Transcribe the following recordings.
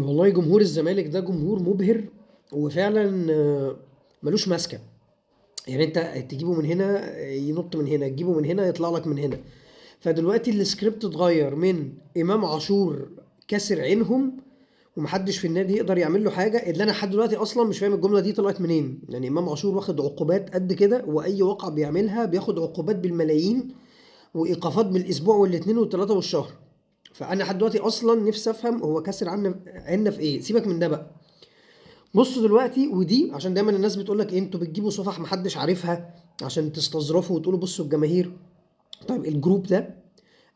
والله جمهور الزمالك ده جمهور مبهر، وفعلا ملوش ماسكه. يعني انت تجيبه من هنا ينط من هنا، تجيبه من هنا يطلع لك من هنا. فدلوقتي السكريبت اتغير من امام عاشور كسر عينهم ومحدش في النادي يقدر يعمل له حاجه. اللي انا لحد دلوقتي اصلا مش فاهم الجمله دي طلعت منين. يعني امام عاشور واخد عقوبات قد كده، واي واقعه بيعملها بياخد عقوبات بالملايين، وايقافات بالاسبوع والاثنين والثلاثه والشهر. فانا لحد دلوقتي اصلا نفسي افهم هو كسر عنا في ايه. سيبك من ده بقى. بصوا دلوقتي، ودي عشان دايما الناس بتقول لك إيه، انتوا بتجيبوا صفح محدش عارفها عشان تستظرفوا وتقولوا بصوا الجماهير. طيب الجروب ده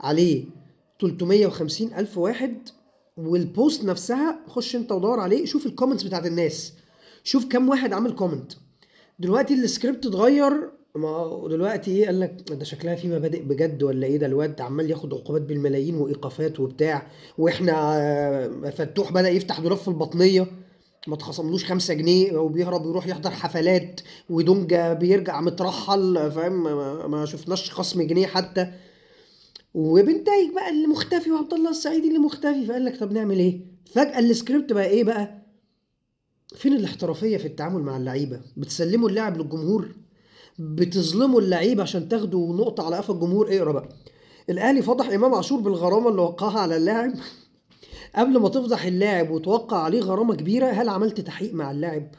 عليه 350 ألف واحد، والبوست نفسها خش انت ودور عليه، شوف الكومنتس بتاعت الناس، شوف كم واحد عامل كومنت. دلوقتي السكريبت اتغير. ما هو دلوقتي ايه، قال لك ده شكلها في مبادئ بجد ولا ايه؟ ده الواد عمال ياخد عقوبات بالملايين وايقافات وبتاع، واحنا فتوح بدأ يفتح دولاب في البطنية ما اتخصملوش 5 جنيه وبيهرب ويروح يحضر حفلات، ودونجا بيرجع مترحل فاهم، ما شفناش خصم جنيه حتى. وبنتايج بقى اللي مختفي، وعبد الله السعيدي اللي مختفي. فقال لك طب نعمل ايه؟ فجأة السكريبت بقى ايه بقى؟ فين الاحترافية في التعامل مع اللعيبة؟ بتسلموا اللاعب للجمهور، بتظلموا اللعيبة عشان تاخدوا نقطة على قفا الجمهور. اقرا بقى. الاهلي فضح امام عاشور بالغرامة اللي وقعها على اللاعب. قبل ما تفضح اللاعب وتوقع عليه غرامة كبيرة، هل عملت تحقيق مع اللاعب؟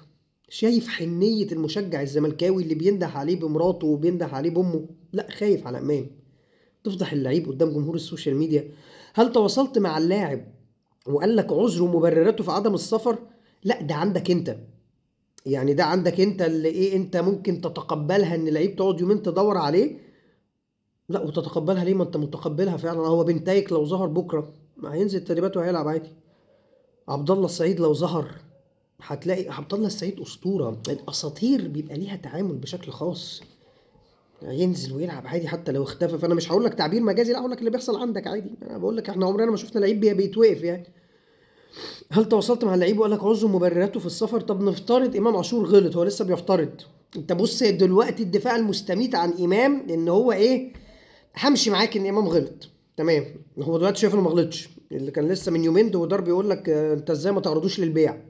شايف حنية المشجع الزملكاوي اللي بينده عليه بمراته وبينده عليه بأمه؟ لا، خايف على امام. تفضح اللعيب قدام جمهور السوشيال ميديا. هل تواصلت مع اللاعب وقال لك عذره ومبرراته في عدم السفر؟ لا، ده عندك انت. يعني ده عندك انت اللي ايه، انت ممكن تتقبلها ان لعيب تقعد يومين تدور عليه؟ لا، وتتقبلها ليه؟ ما انت متقبلها فعلا. هو بنتايك لو ظهر بكره ما هينزل تدريبات وهيلعب عادي. عبد الله السعيد لو ظهر هتلاقي عبد الله السعيد اسطوره. الاساطير بيبقى ليها تعامل بشكل خاص، ينزل ويلعب عادي حتى لو اختفى. فانا مش هقول لك تعبير مجازي، لا، هقول لك اللي بيحصل عندك عادي. انا بقول لك احنا عمرنا ما شفنا لعيب بيتوقف يعني. هل تواصلت مع اللعيب وقال لك عذره مبرراته في السفر؟ طب نفترض امام عاشور غلط، هو لسه بيفترض. انت بص دلوقتي الدفاع المستميت عن امام ان هو ايه، همشي معاك ان امام غلط تمام. هو دلوقتي شايف انه ما غلطش. اللي كان لسه من يومين ده ودار بيقول لك انت ازاي ما تعرضوش للبيع.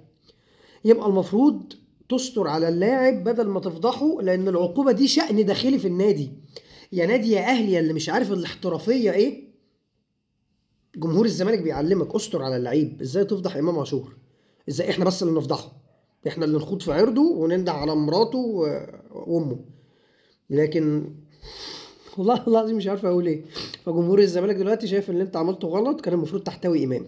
يبقى المفروض تستر على اللاعب بدل ما تفضحه، لان العقوبه دي شأن داخلي في النادي. يا نادي يا اهلي يا اللي مش عارف الاحترافيه ايه. جمهور الزمالك بيعلمك استر على اللعيب، ازاي تفضح امام عاشور؟ ازاي احنا بس اللي نفضحه؟ احنا اللي نخوض في عرضه ونندع على مراته وامه. لكن والله العظيم مش عارف اقول ايه. فجمهور الزمالك دلوقتي شايف ان اللي انت عملته غلط، كان المفروض تحتوي امام.